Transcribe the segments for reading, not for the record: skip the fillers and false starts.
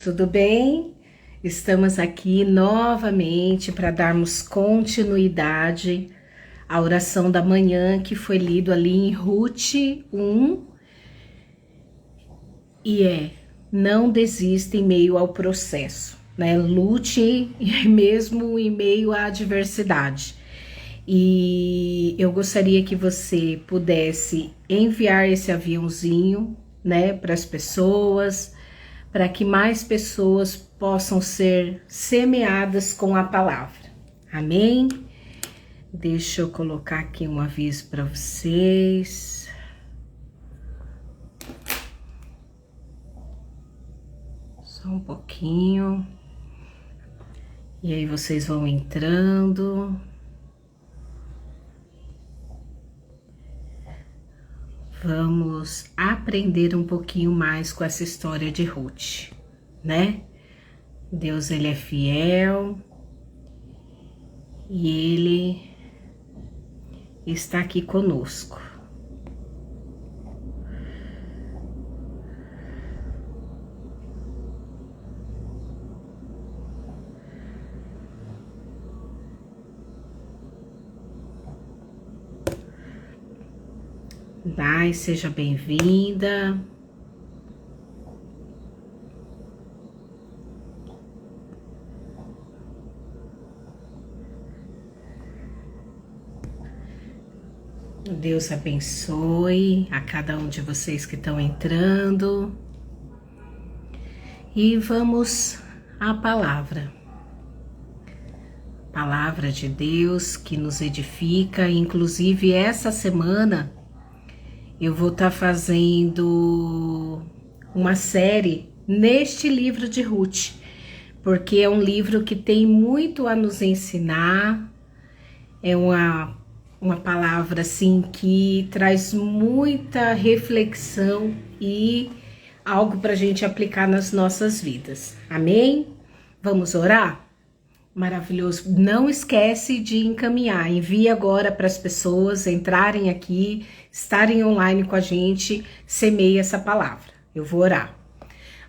Tudo bem? Estamos aqui novamente para darmos continuidade à oração da manhã que foi lido ali em Ruth 1 não desista em meio ao processo, né? Lute mesmo em meio à adversidade. E eu gostaria que você pudesse enviar esse aviãozinho, né, para as pessoas, para que mais pessoas possam ser semeadas com a palavra. Amém? Deixa eu colocar aqui um aviso para vocês. Só um pouquinho. E aí vocês vão entrando. Vamos aprender um pouquinho mais com essa história de Ruth, né? Deus, ele é fiel e ele está aqui conosco. Dai, seja bem-vinda. Deus abençoe a cada um de vocês que estão entrando. E vamos à palavra. Palavra de Deus que nos edifica. Inclusive, essa semana eu vou estar fazendo uma série neste livro de Ruth, porque é um livro que tem muito a nos ensinar, é uma palavra assim que traz muita reflexão e algo para a gente aplicar nas nossas vidas. Amém? Vamos orar? Maravilhoso. Não esquece de encaminhar. Envie agora para as pessoas entrarem aqui, estarem online com a gente. Semeie essa palavra. Eu vou orar.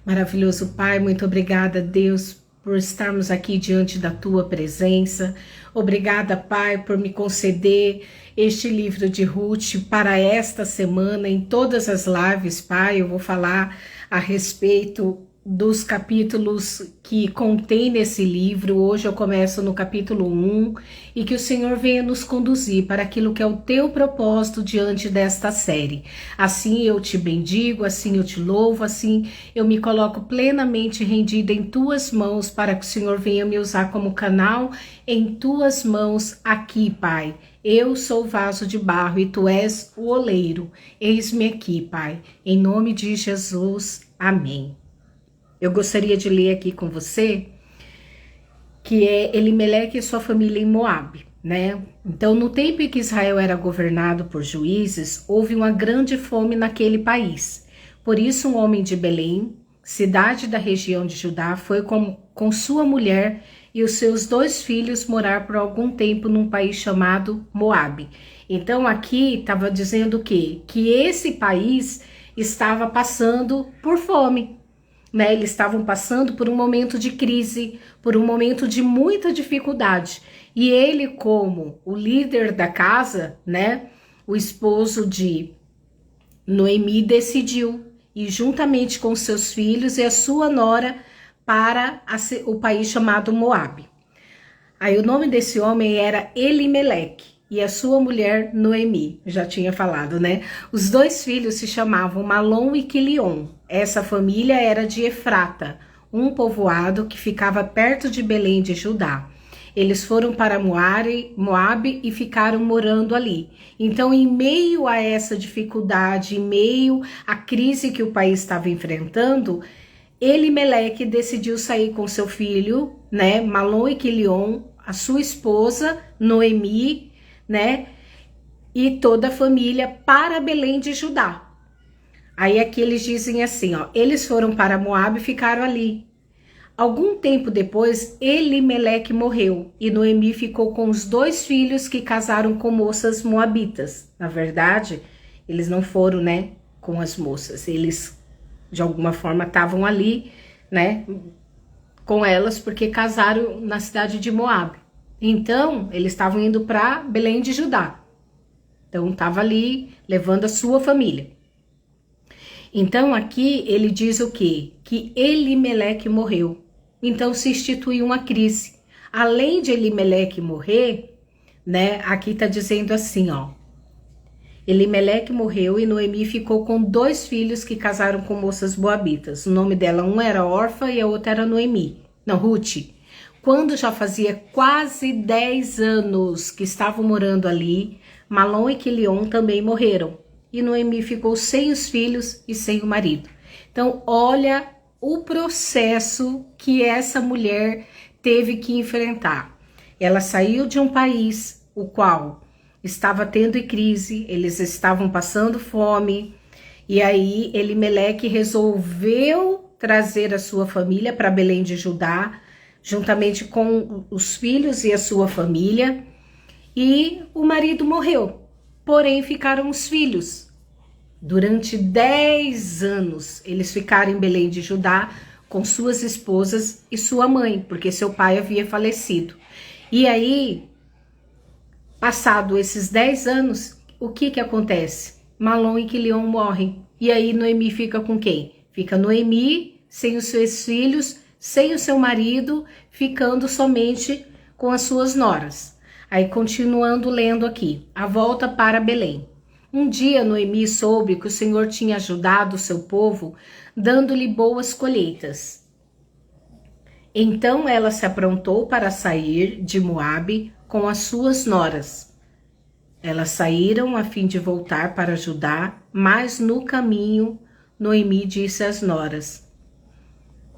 Maravilhoso Pai, muito obrigada, Deus, por estarmos aqui diante da Tua presença. Obrigada, Pai, por me conceder este livro de Ruth para esta semana. Em todas as lives, Pai, eu vou falar a respeito dos capítulos que contém nesse livro. Hoje eu começo no capítulo 1 e que o Senhor venha nos conduzir para aquilo que é o teu propósito diante desta série. Assim eu te bendigo, assim eu te louvo, assim eu me coloco plenamente rendida em tuas mãos para que o Senhor venha me usar como canal em tuas mãos aqui, Pai. Eu sou o vaso de barro e tu és o oleiro. Eis-me aqui, Pai. Em nome de Jesus, amém. Eu gostaria de ler aqui com você, que é Elimeleque e sua família em Moabe, né? Então, no tempo em que Israel era governado por juízes, houve uma grande fome naquele país. Por isso, um homem de Belém, cidade da região de Judá, foi com sua mulher e os seus 2 filhos morar por algum tempo num país chamado Moabe. Então, aqui estava dizendo o quê? Que esse país estava passando por fome. Né, eles estavam passando por um momento de crise, por um momento de muita dificuldade. E ele, como o líder da casa, né, o esposo de Noemi, decidiu ir juntamente com seus filhos e a sua nora para o país chamado Moabe. Aí o nome desse homem era Elimeleque e a sua mulher Noemi, já tinha falado, né? Os 2 filhos se chamavam Malom e Quilion. Essa família era de Efrata, um povoado que ficava perto de Belém de Judá. Eles foram para Moabe e ficaram morando ali. Então, em meio a essa dificuldade, em meio à crise que o país estava enfrentando, Elimeleque decidiu sair com seu filho, né, Malom e Quilion, a sua esposa, Noemi, né, e toda a família para Belém de Judá. Aí aqui eles dizem assim, ó, eles foram para Moabe e ficaram ali. Algum tempo depois, Elimeleque morreu e Noemi ficou com os 2 filhos que casaram com moças moabitas. Na verdade, eles não foram, né, com as moças, eles de alguma forma estavam ali né, com elas, porque casaram na cidade de Moabe. Então, eles estavam indo para Belém de Judá. Então, estava ali levando a sua família. Então, aqui ele diz o quê? Que Elimeleque morreu. Então, se instituiu uma crise. Além de Elimeleque morrer, né, aqui está dizendo assim, ó. Elimeleque morreu e Noemi ficou com 2 filhos que casaram com moças moabitas. O nome dela, um era Orfa e a outra era Noemi. Não, Ruth. Quando já fazia quase 10 anos que estavam morando ali, Malom e Quilion também morreram. E Noemi ficou sem os filhos e sem o marido. Então, olha o processo que essa mulher teve que enfrentar. Ela saiu de um país, o qual estava tendo crise, eles estavam passando fome, e aí Elimeleque resolveu trazer a sua família para Belém de Judá, juntamente com os filhos e a sua família, e o marido morreu, porém ficaram os filhos. Durante 10 anos, eles ficaram em Belém de Judá com suas esposas e sua mãe, porque seu pai havia falecido. E aí, passado esses 10 anos, o que acontece? Malom e Quilion morrem. E aí Noemi fica com quem? Fica Noemi, sem os seus filhos, sem o seu marido, ficando somente com as suas noras. Aí continuando lendo aqui, a volta para Belém. Um dia Noemi soube que o Senhor tinha ajudado o seu povo, dando-lhe boas colheitas. Então ela se aprontou para sair de Moabe com as suas noras. Elas saíram a fim de voltar para Judá, mas no caminho Noemi disse às noras: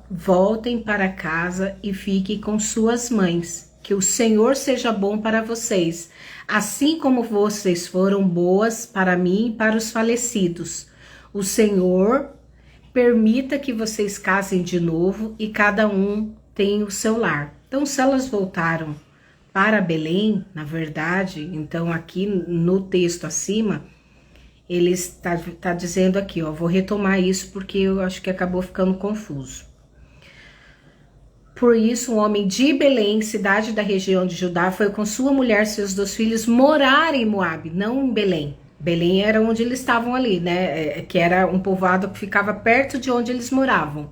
voltem para casa e fiquem com suas mães, que o Senhor seja bom para vocês, assim como vocês foram boas para mim e para os falecidos. O Senhor permita que vocês casem de novo e cada um tenha o seu lar. Então, se elas voltaram para Belém, na verdade, então aqui no texto acima, ele está dizendo aqui, ó, vou retomar isso porque eu acho que acabou ficando confuso. Por isso, um homem de Belém, cidade da região de Judá, foi com sua mulher e seus 2 filhos morar em Moabe, não em Belém. Belém era onde eles estavam ali, né? Que era um povoado que ficava perto de onde eles moravam.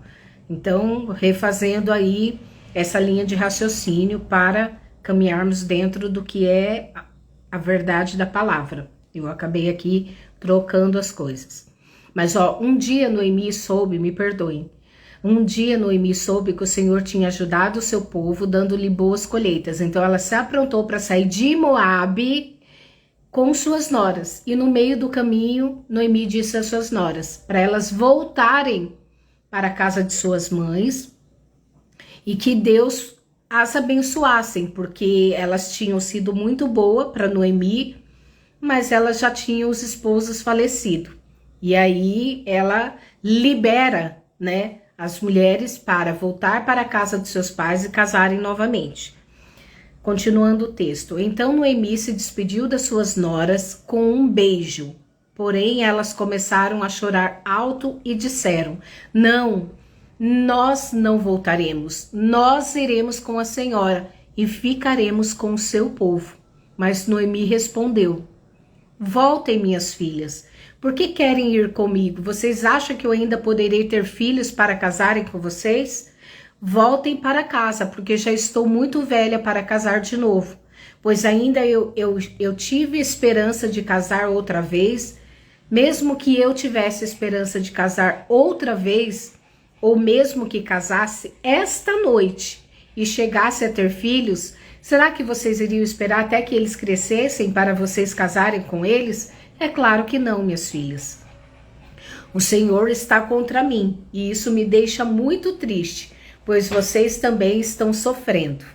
Então, refazendo aí essa linha de raciocínio para caminharmos dentro do que é a verdade da palavra. Eu acabei aqui trocando as coisas. Mas, ó, um dia Noemi soube, me perdoem, um dia Noemi soube que o Senhor tinha ajudado o seu povo, dando-lhe boas colheitas. Então ela se aprontou para sair de Moabe com suas noras. E no meio do caminho, Noemi disse às suas noras para elas voltarem para a casa de suas mães e que Deus as abençoassem, porque elas tinham sido muito boas para Noemi, mas elas já tinham os esposos falecidos. E aí ela libera, né, as mulheres para voltar para a casa de seus pais e casarem novamente. Continuando o texto. Então Noemi se despediu das suas noras com um beijo. Porém, elas começaram a chorar alto e disseram: não, nós não voltaremos. Nós iremos com a senhora e ficaremos com o seu povo. Mas Noemi respondeu: voltem, minhas filhas. Por que querem ir comigo? Vocês acham que eu ainda poderei ter filhos para casarem com vocês? Voltem para casa, porque já estou muito velha para casar de novo. Pois ainda eu tive esperança de casar outra vez. Mesmo que eu tivesse esperança de casar outra vez, ou mesmo que casasse esta noite e chegasse a ter filhos, será que vocês iriam esperar até que eles crescessem para vocês casarem com eles? É claro que não, minhas filhas. O Senhor está contra mim e isso me deixa muito triste, pois vocês também estão sofrendo.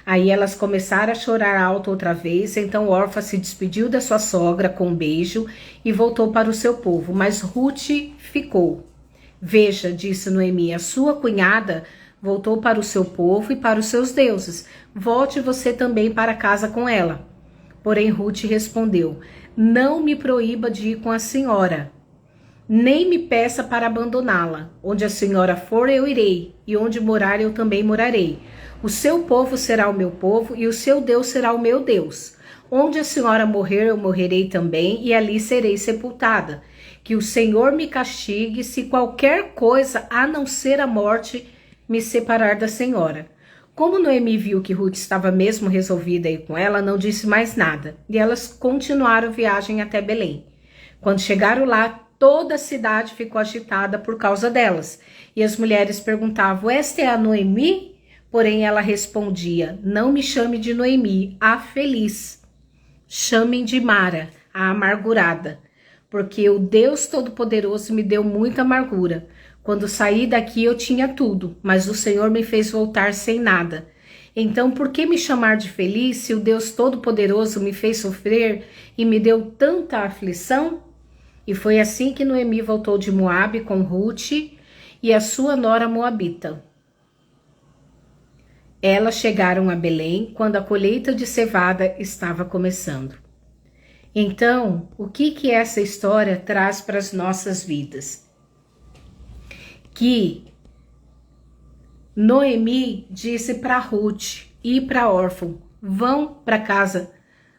Aí elas começaram a chorar alto outra vez, então Orfa se despediu da sua sogra com um beijo e voltou para o seu povo, mas Ruth ficou. Veja, disse Noemi, a sua cunhada voltou para o seu povo e para os seus deuses. Volte você também para casa com ela. Porém Ruth respondeu: não me proíba de ir com a senhora. nem me peça para abandoná-la. Onde a senhora for, eu irei, e onde morar, eu também morarei. O seu povo será o meu povo, e o seu Deus será o meu Deus. Onde a senhora morrer, eu morrerei também, e ali serei sepultada. Que o Senhor me castigue se qualquer coisa, a não ser a morte, me separar da senhora. Como Noemi viu que Ruth estava mesmo resolvida a ir com ela, não disse mais nada, e elas continuaram a viagem até Belém. Quando chegaram lá, toda a cidade ficou agitada por causa delas, e as mulheres perguntavam: esta é a Noemi? Porém ela respondia: não me chame de Noemi, a feliz. Chamem de Mara, a amargurada, porque o Deus Todo-Poderoso me deu muita amargura. Quando saí daqui eu tinha tudo, mas o Senhor me fez voltar sem nada. Então por que me chamar de feliz se o Deus Todo-Poderoso me fez sofrer e me deu tanta aflição? E foi assim que Noemi voltou de Moabe com Ruth e a sua nora moabita. Elas chegaram a Belém quando a colheita de cevada estava começando. Então, o que essa história traz para as nossas vidas? Que Noemi disse para Ruth e para Orfa: vão para casa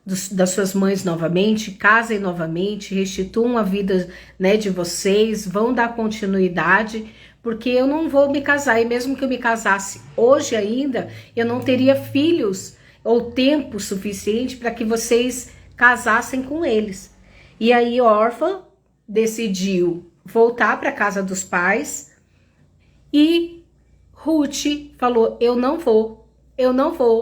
das suas mães novamente, casem novamente, restituam a vida, né, de vocês, vão dar continuidade, porque eu não vou me casar, e mesmo que eu me casasse hoje ainda, eu não teria filhos ou tempo suficiente para que vocês casassem com eles. E aí Orfa decidiu voltar para a casa dos pais, e Ruth falou: eu não vou,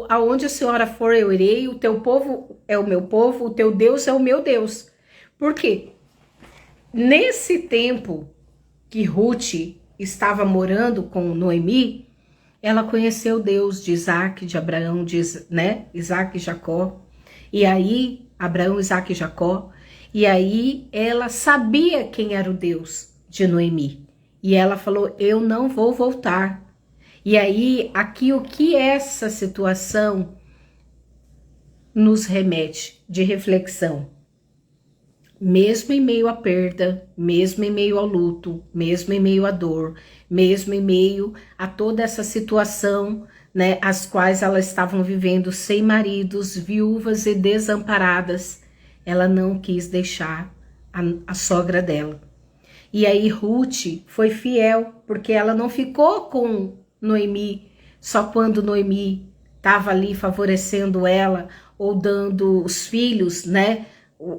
aonde a senhora for eu irei, o teu povo é o meu povo, o teu Deus é o meu Deus. Por quê? Nesse tempo que Ruth estava morando com Noemi, ela conheceu Deus de Isaac, de Abraão, né? Isaac e Jacó. E aí, Abraão, Isaac e Jacó. E aí ela sabia quem era o Deus de Noemi. E ela falou: eu não vou voltar. E aí, aqui o que essa situação nos remete de reflexão? Mesmo em meio à perda, mesmo em meio ao luto, mesmo em meio à dor, mesmo em meio a toda essa situação, né, as quais elas estavam vivendo sem maridos, viúvas e desamparadas, ela não quis deixar a sogra dela. E aí Ruth foi fiel, porque ela não ficou com Noemi só quando Noemi estava ali favorecendo ela ou dando os filhos, né,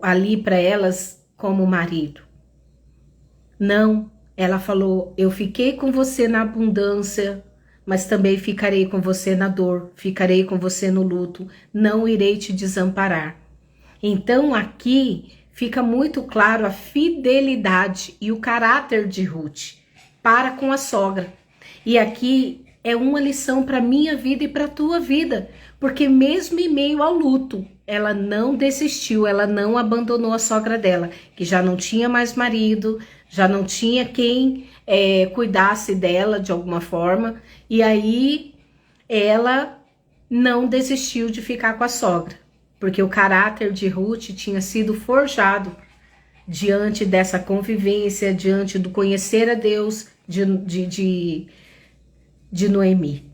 ali para elas como marido. Não, ela falou: eu fiquei com você na abundância, mas também ficarei com você na dor, ficarei com você no luto, não irei te desamparar. Então aqui fica muito claro a fidelidade e o caráter de Ruth para com a sogra. E aqui é uma lição para minha vida e para a tua vida, porque mesmo em meio ao luto, ela não desistiu, ela não abandonou a sogra dela, que já não tinha mais marido, já não tinha quem cuidasse dela de alguma forma, e aí ela não desistiu de ficar com a sogra, porque o caráter de Ruth tinha sido forjado diante dessa convivência, diante do conhecer a Deus de Noemi,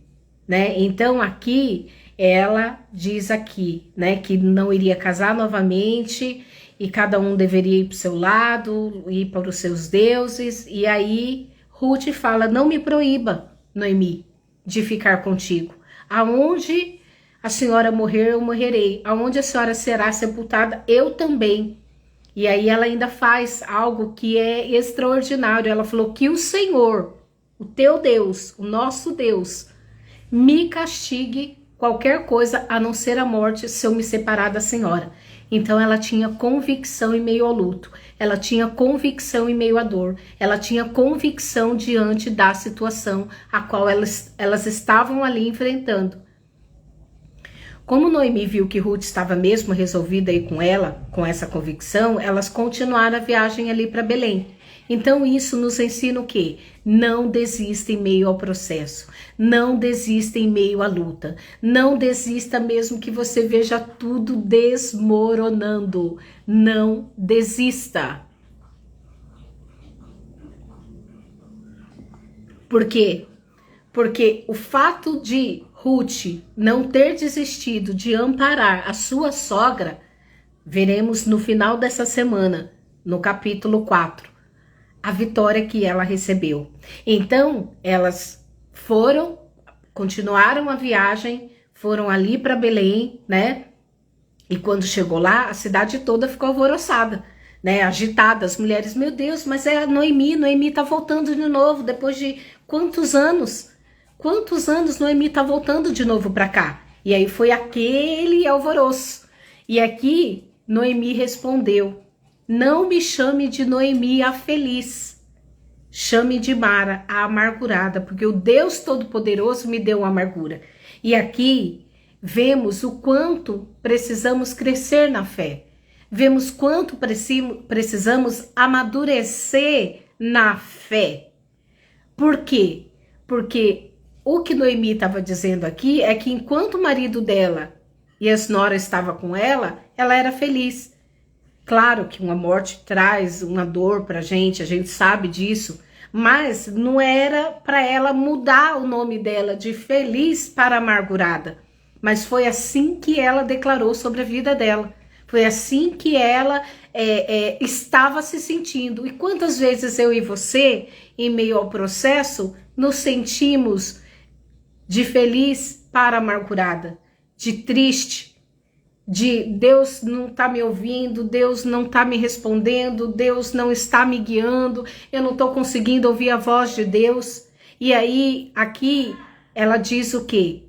né? Então aqui ela diz aqui, né, que não iria casar novamente e cada um deveria ir para o seu lado, ir para os seus deuses. E aí Ruth fala: não me proíba, Noemi, de ficar contigo. Aonde a senhora morrer, eu morrerei. Aonde a senhora será sepultada, eu também. E aí ela ainda faz algo que é extraordinário. Ela falou: que o Senhor, o teu Deus, o nosso Deus, me castigue qualquer coisa a não ser a morte se eu me separar da senhora. Então ela tinha convicção em meio ao luto, ela tinha convicção em meio à dor, ela tinha convicção diante da situação a qual elas estavam ali enfrentando. Como Noemi viu que Ruth estava mesmo resolvida a ir com ela, com essa convicção, elas continuaram a viagem ali para Belém. Então isso nos ensina o quê? Não desista em meio ao processo, não desista em meio à luta, não desista mesmo que você veja tudo desmoronando, não desista. Por quê? Porque o fato de Ruth não ter desistido de amparar a sua sogra, veremos no final dessa semana, no capítulo 4, a vitória que ela recebeu. Então, elas continuaram a viagem, foram ali para Belém, né? E quando chegou lá, a cidade toda ficou alvoroçada, né? Agitada, as mulheres, meu Deus, mas é a Noemi tá voltando de novo, depois de quantos anos? Quantos anos Noemi tá voltando de novo para cá? E aí foi aquele alvoroço. E aqui, Noemi respondeu, não me chame de Noemi a feliz, chame de Mara a amargurada, porque o Deus Todo-Poderoso me deu amargura. E aqui vemos o quanto precisamos crescer na fé. Vemos quanto precisamos amadurecer na fé. Por quê? Porque o que Noemi estava dizendo aqui é que enquanto o marido dela e a senhora estava com ela era feliz. Claro que uma morte traz uma dor pra gente, a gente sabe disso, mas não era para ela mudar o nome dela de feliz para amargurada. Mas foi assim que ela declarou sobre a vida dela. Foi assim que ela estava se sentindo. E quantas vezes eu e você, em meio ao processo, nos sentimos de feliz para amargurada, de triste, de Deus não está me ouvindo, Deus não está me respondendo, Deus não está me guiando, eu não estou conseguindo ouvir a voz de Deus. E aí, aqui, ela diz o quê?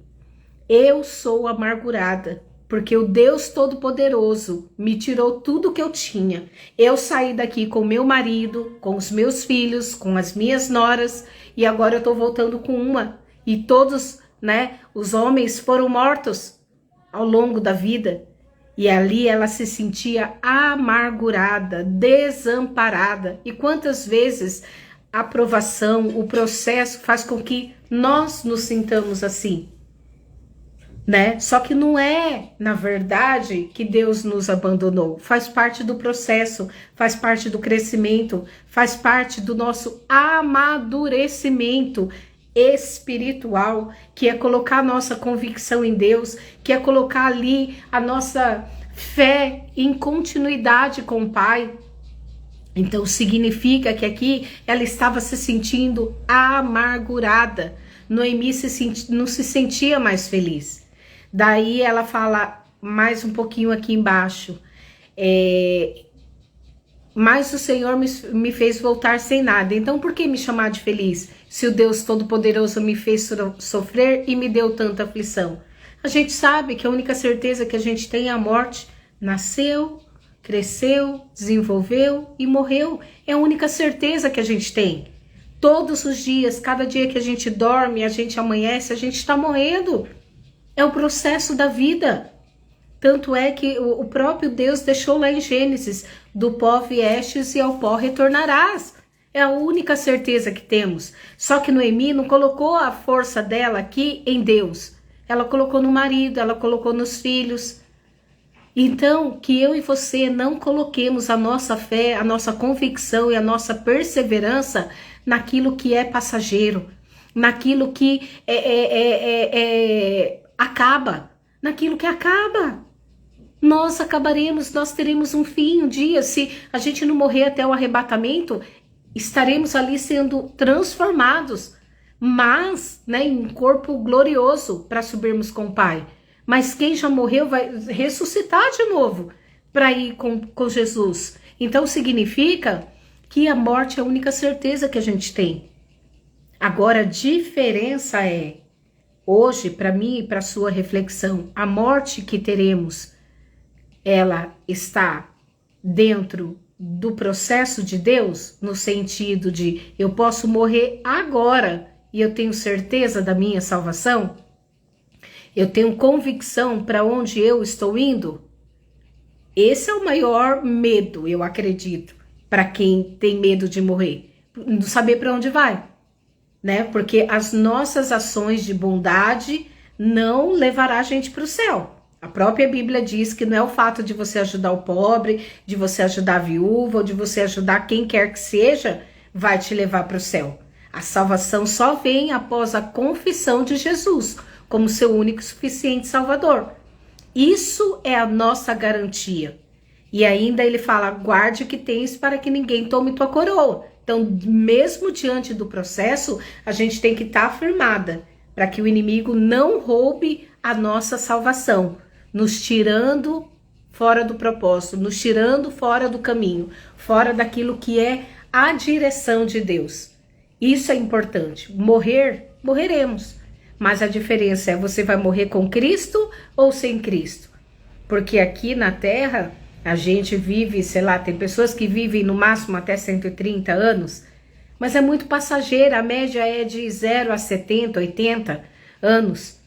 Eu sou amargurada, porque o Deus Todo-Poderoso me tirou tudo que eu tinha. Eu saí daqui com meu marido, com os meus filhos, com as minhas noras, e agora eu estou voltando com uma. E todos, né, os homens foram mortos ao longo da vida. E ali ela se sentia amargurada, desamparada. E quantas vezes a provação, o processo faz com que nós nos sintamos assim, né? Só que não é, na verdade, que Deus nos abandonou. Faz parte do processo, faz parte do crescimento, faz parte do nosso amadurecimento espiritual, que é colocar a nossa convicção em Deus, que é colocar ali a nossa fé em continuidade com o Pai. Então significa que aqui ela estava se sentindo amargurada. Noemi não se sentia mais feliz. Daí ela fala mais um pouquinho aqui embaixo. Mas o Senhor me fez voltar sem nada. Então por que me chamar de feliz? Se o Deus Todo-Poderoso me fez sofrer e me deu tanta aflição. A gente sabe que a única certeza que a gente tem é a morte. Nasceu, cresceu, desenvolveu e morreu. É a única certeza que a gente tem. Todos os dias, cada dia que a gente dorme, a gente amanhece, a gente está morrendo. É o processo da vida. Tanto é que o próprio Deus deixou lá em Gênesis, do pó viestes e ao pó retornarás. É a única certeza que temos. Só que Noemi não colocou a força dela aqui em Deus. Ela colocou no marido, ela colocou nos filhos. Então, que eu e você não coloquemos a nossa fé, a nossa convicção e a nossa perseverança naquilo que é passageiro, naquilo que acaba, naquilo que acaba. Nós acabaremos, nós teremos um fim, um dia. Se a gente não morrer até o arrebatamento, estaremos ali sendo transformados, mas, né, em um corpo glorioso para subirmos com o Pai. Mas quem já morreu vai ressuscitar de novo para ir com Jesus. Então significa que a morte é a única certeza que a gente tem. Agora a diferença é, hoje, para mim e para sua reflexão, a morte que teremos, ela está dentro do processo de Deus, no sentido de eu posso morrer agora e eu tenho certeza da minha salvação? Eu tenho convicção para onde eu estou indo? Esse é o maior medo, eu acredito, para quem tem medo de morrer. Não saber para onde vai, né? Porque as nossas ações de bondade não levará a gente para o céu. A própria Bíblia diz que não é o fato de você ajudar o pobre, de você ajudar a viúva, ou de você ajudar quem quer que seja, vai te levar para o céu. A salvação só vem após a confissão de Jesus como seu único e suficiente Salvador. Isso é a nossa garantia. E ainda ele fala, guarde o que tens para que ninguém tome tua coroa. Então, mesmo diante do processo, a gente tem que estar afirmada para que o inimigo não roube a nossa salvação, nos tirando fora do propósito, nos tirando fora do caminho, fora daquilo que é a direção de Deus. Isso é importante. Morrer, morreremos. Mas a diferença é, você vai morrer com Cristo ou sem Cristo? Porque aqui na Terra, a gente vive, sei lá, tem pessoas que vivem no máximo até 130 anos, mas é muito passageira, a média é de 0 a 70, 80 anos.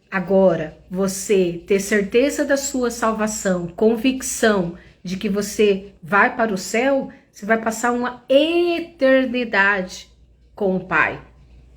Agora, você ter certeza da sua salvação, convicção de que você vai para o céu, você vai passar uma eternidade com o Pai.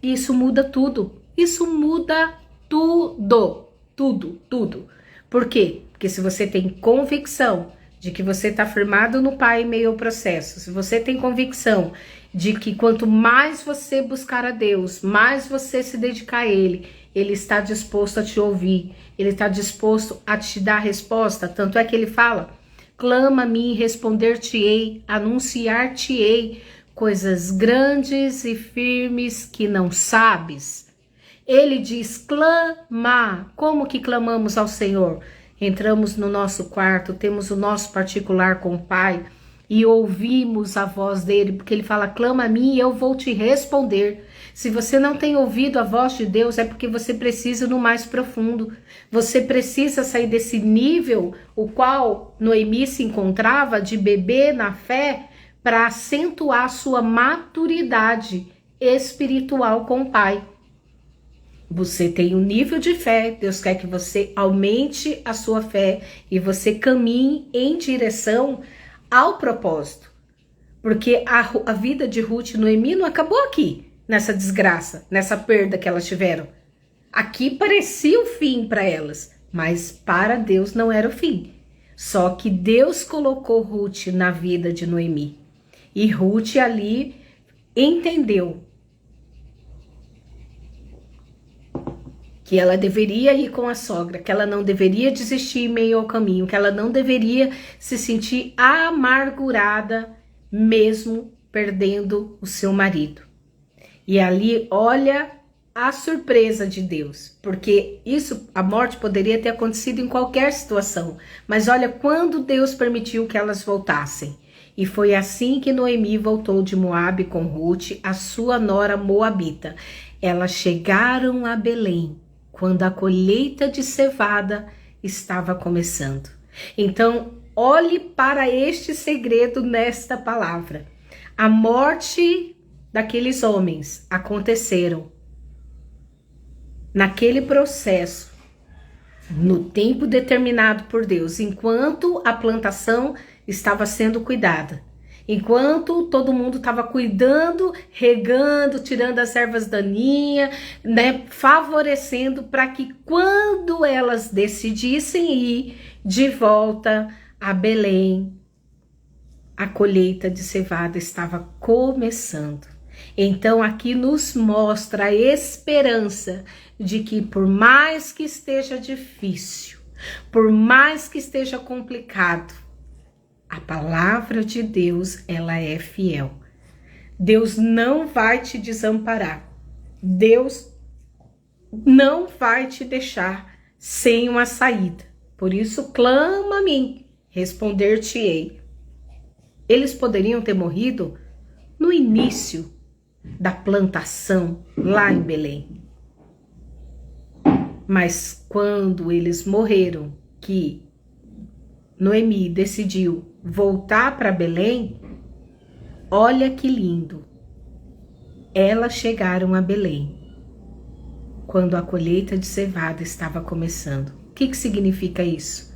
Isso muda tudo. Isso muda tudo. Tudo, tudo. Por quê? Porque se você tem convicção de que você está firmado no Pai em meio ao processo, se você tem convicção de que quanto mais você buscar a Deus, mais você se dedicar a Ele, Ele está disposto a te ouvir, Ele está disposto a te dar a resposta. Tanto é que Ele fala, clama a mim, responder-te-ei, anunciar-te-ei coisas grandes e firmes que não sabes. Ele diz, clama. Como que clamamos ao Senhor? Entramos no nosso quarto, temos o nosso particular com o Pai e ouvimos a voz dele, porque ele fala, clama a mim e eu vou te responder. Se você não tem ouvido a voz de Deus, é porque você precisa ir no mais profundo. Você precisa sair desse nível, o qual Noemi se encontrava, de beber na fé, para acentuar a sua maturidade espiritual com o Pai. Você tem um nível de fé, Deus quer que você aumente a sua fé e você caminhe em direção ao propósito. Porque a vida de Ruth e Noemi não acabou aqui, nessa desgraça, nessa perda que elas tiveram. Aqui parecia o fim para elas, mas para Deus não era o fim. Só que Deus colocou Ruth na vida de Noemi. E Ruth ali entendeu que ela deveria ir com a sogra, que ela não deveria desistir em meio ao caminho, que ela não deveria se sentir amargurada mesmo perdendo o seu marido. E ali, olha a surpresa de Deus, porque isso, a morte poderia ter acontecido em qualquer situação, mas olha quando Deus permitiu que elas voltassem. E foi assim que Noemi voltou de Moabe com Ruth, a sua nora moabita. Elas chegaram a Belém quando a colheita de cevada estava começando. Então, olhe para este segredo nesta palavra. A morte daqueles homens aconteceram naquele processo, no tempo determinado por Deus, enquanto a plantação estava sendo cuidada. Enquanto todo mundo estava cuidando, regando, tirando as ervas daninhas, né, favorecendo para que quando elas decidissem ir de volta a Belém, a colheita de cevada estava começando. Então aqui nos mostra a esperança de que por mais que esteja difícil, por mais que esteja complicado, a palavra de Deus, ela é fiel. Deus não vai te desamparar. Deus não vai te deixar sem uma saída. Por isso, clama a mim, responder-te-ei. Eles poderiam ter morrido no início da plantação lá em Belém. Mas quando eles morreram, que Noemi decidiu voltar para Belém, olha que lindo. Elas chegaram a Belém quando a colheita de cevada estava começando. O que significa isso?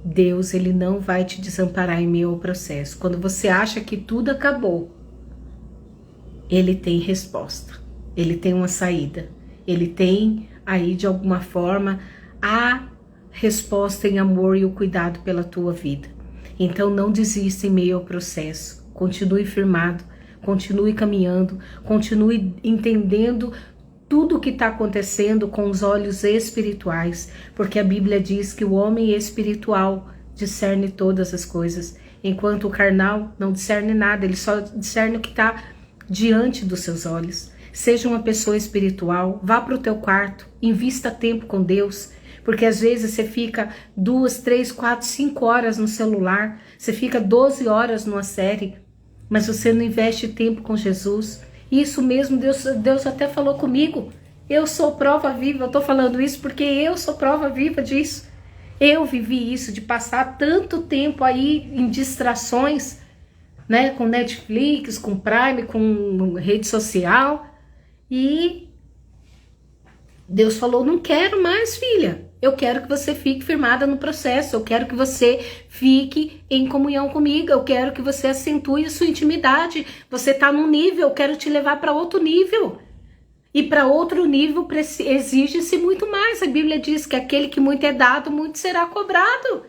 Deus, ele não vai te desamparar em meio ao processo. Quando você acha que tudo acabou, ele tem resposta. Ele tem uma saída. Ele tem aí de alguma forma a resposta em amor e o cuidado pela tua vida. Então não desista em meio ao processo, continue firmado, continue caminhando, continue entendendo tudo o que está acontecendo com os olhos espirituais, porque a Bíblia diz que o homem espiritual discerne todas as coisas, enquanto o carnal não discerne nada, ele só discerne o que está diante dos seus olhos. Seja uma pessoa espiritual, vá para o teu quarto, invista tempo com Deus, porque às vezes você fica 2, 3, 4, 5 horas no celular, você fica 12 horas numa série, mas você não investe tempo com Jesus. Isso mesmo, Deus até falou comigo. Eu sou prova viva, eu estou falando isso porque eu sou prova viva disso. Eu vivi isso, de passar tanto tempo aí em distrações, né, com Netflix, com Prime, com rede social. E Deus falou, não quero mais, filha. Eu quero que você fique firmada no processo. Eu quero que você fique em comunhão comigo. Eu quero que você acentue a sua intimidade. Você está num nível, eu quero te levar para outro nível. E para outro nível exige-se muito mais. A Bíblia diz que aquele que muito é dado, muito será cobrado.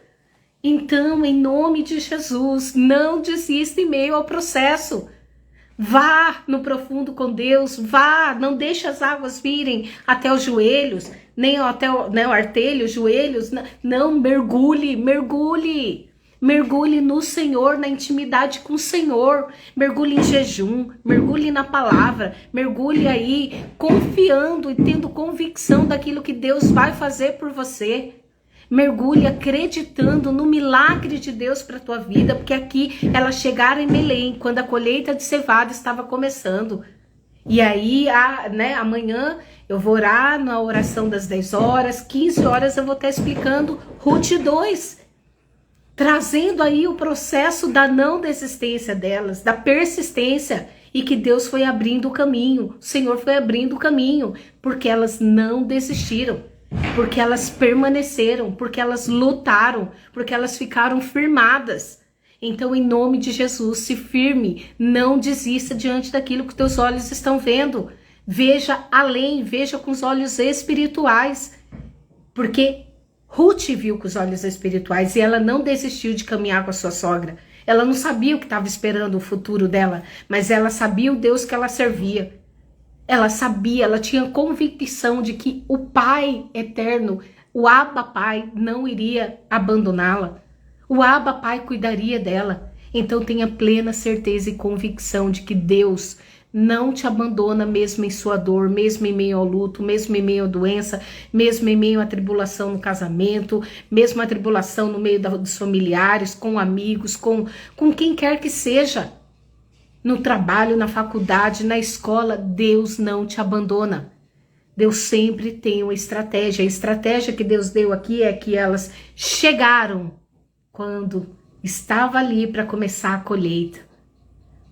Então, em nome de Jesus, não desista em meio ao processo. Vá no profundo com Deus, vá, não deixe as águas virem até os joelhos, nem até o artelho, os joelhos, não, mergulhe no Senhor, na intimidade com o Senhor, mergulhe em jejum, mergulhe na palavra, mergulhe aí confiando e tendo convicção daquilo que Deus vai fazer por você. Mergulhe acreditando no milagre de Deus para a tua vida, porque aqui elas chegaram em Belém, quando a colheita de cevada estava começando. E aí, amanhã eu vou orar na oração das 10 horas, 15 horas eu vou estar explicando Ruth 2, trazendo aí o processo da não desistência delas, da persistência, e que Deus foi abrindo o caminho, o Senhor foi abrindo o caminho, porque elas não desistiram. Porque elas permaneceram, porque elas lutaram, porque elas ficaram firmadas. Então, em nome de Jesus, se firme, não desista diante daquilo que teus olhos estão vendo. Veja além, veja com os olhos espirituais. Porque Ruth viu com os olhos espirituais e ela não desistiu de caminhar com a sua sogra. Ela não sabia o que estava esperando o futuro dela, mas ela sabia o Deus que ela servia. Ela sabia, ela tinha convicção de que o Pai eterno, o Abba Pai, não iria abandoná-la. O Abba Pai cuidaria dela. Então tenha plena certeza e convicção de que Deus não te abandona mesmo em sua dor, mesmo em meio ao luto, mesmo em meio à doença, mesmo em meio à tribulação no casamento, mesmo à tribulação no meio dos familiares, com amigos, com quem quer que seja. No trabalho, na faculdade, na escola, Deus não te abandona. Deus sempre tem uma estratégia. A estratégia que Deus deu aqui é que elas chegaram quando estava ali para começar a colheita,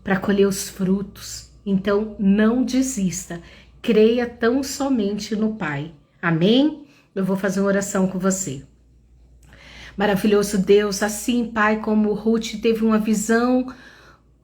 para colher os frutos. Então, não desista. Creia tão somente no Pai. Amém? Eu vou fazer uma oração com você. Maravilhoso Deus, assim, Pai, como Ruth teve uma visão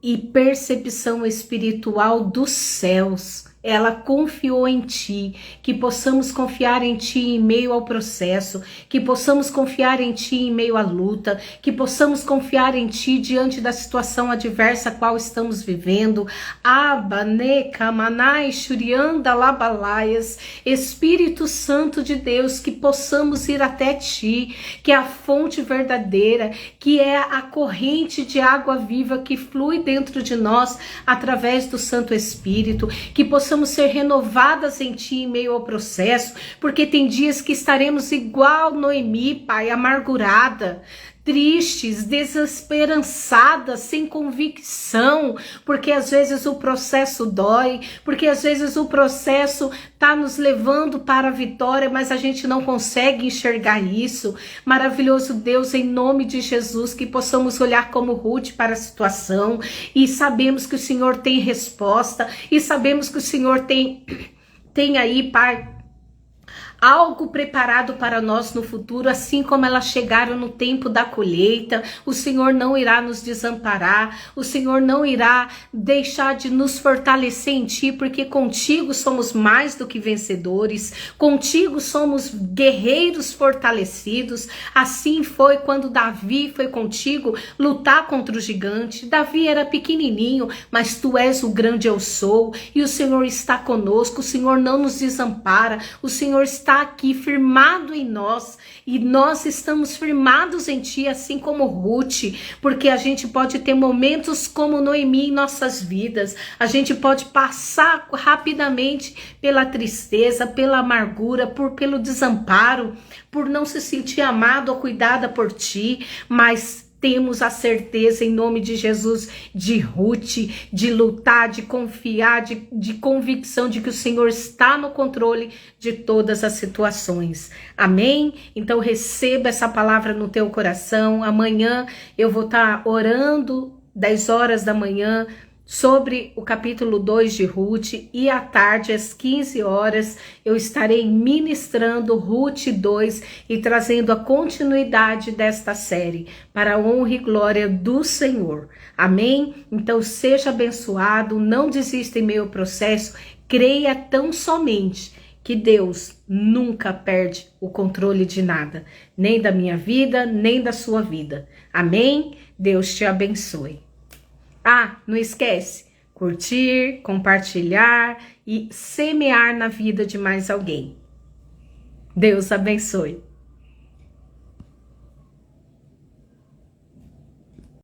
e percepção espiritual dos céus, ela confiou em Ti, que possamos confiar em Ti em meio ao processo, que possamos confiar em Ti em meio à luta, que possamos confiar em Ti diante da situação adversa a qual estamos vivendo. Abba, Neca, Manai, Shurianda, Labalaias, Espírito Santo de Deus, que possamos ir até Ti, que é a fonte verdadeira, que é a corrente de água viva que flui dentro de nós através do Santo Espírito, que possamos ser renovadas em Ti em meio ao processo, porque tem dias que estaremos igual Noemi, Pai, amargurada, tristes, desesperançadas, sem convicção, porque às vezes o processo dói, porque às vezes o processo está nos levando para a vitória, mas a gente não consegue enxergar isso. Maravilhoso Deus, em nome de Jesus, que possamos olhar como Ruth para a situação e sabemos que o Senhor tem resposta e sabemos que o Senhor tem aí, Pai, algo preparado para nós no futuro, assim como elas chegaram no tempo da colheita. O Senhor não irá nos desamparar, o Senhor não irá deixar de nos fortalecer em Ti, porque contigo somos mais do que vencedores, contigo somos guerreiros fortalecidos. Assim foi quando Davi foi contigo lutar contra o gigante. Davi era pequenininho, mas Tu és o grande eu sou, e o Senhor está conosco, o Senhor não nos desampara, o Senhor está aqui firmado em nós, e nós estamos firmados em Ti, assim como Ruth, porque a gente pode ter momentos como Noemi em nossas vidas, a gente pode passar rapidamente pela tristeza, pela amargura, pelo desamparo, por não se sentir amado ou cuidada por Ti, mas temos a certeza em nome de Jesus de Ruth, de lutar, de confiar, de convicção de que o Senhor está no controle de todas as situações. Amém? Então receba essa palavra no teu coração. Amanhã eu vou estar orando 10 horas da manhã sobre o capítulo 2 de Ruth, e à tarde às 15 horas eu estarei ministrando Ruth 2 e trazendo a continuidade desta série para a honra e glória do Senhor. Amém? Então seja abençoado, não desista em meio ao processo, creia tão somente que Deus nunca perde o controle de nada, nem da minha vida, nem da sua vida. Amém? Deus te abençoe. Ah, não esquece, curtir, compartilhar e semear na vida de mais alguém. Deus abençoe.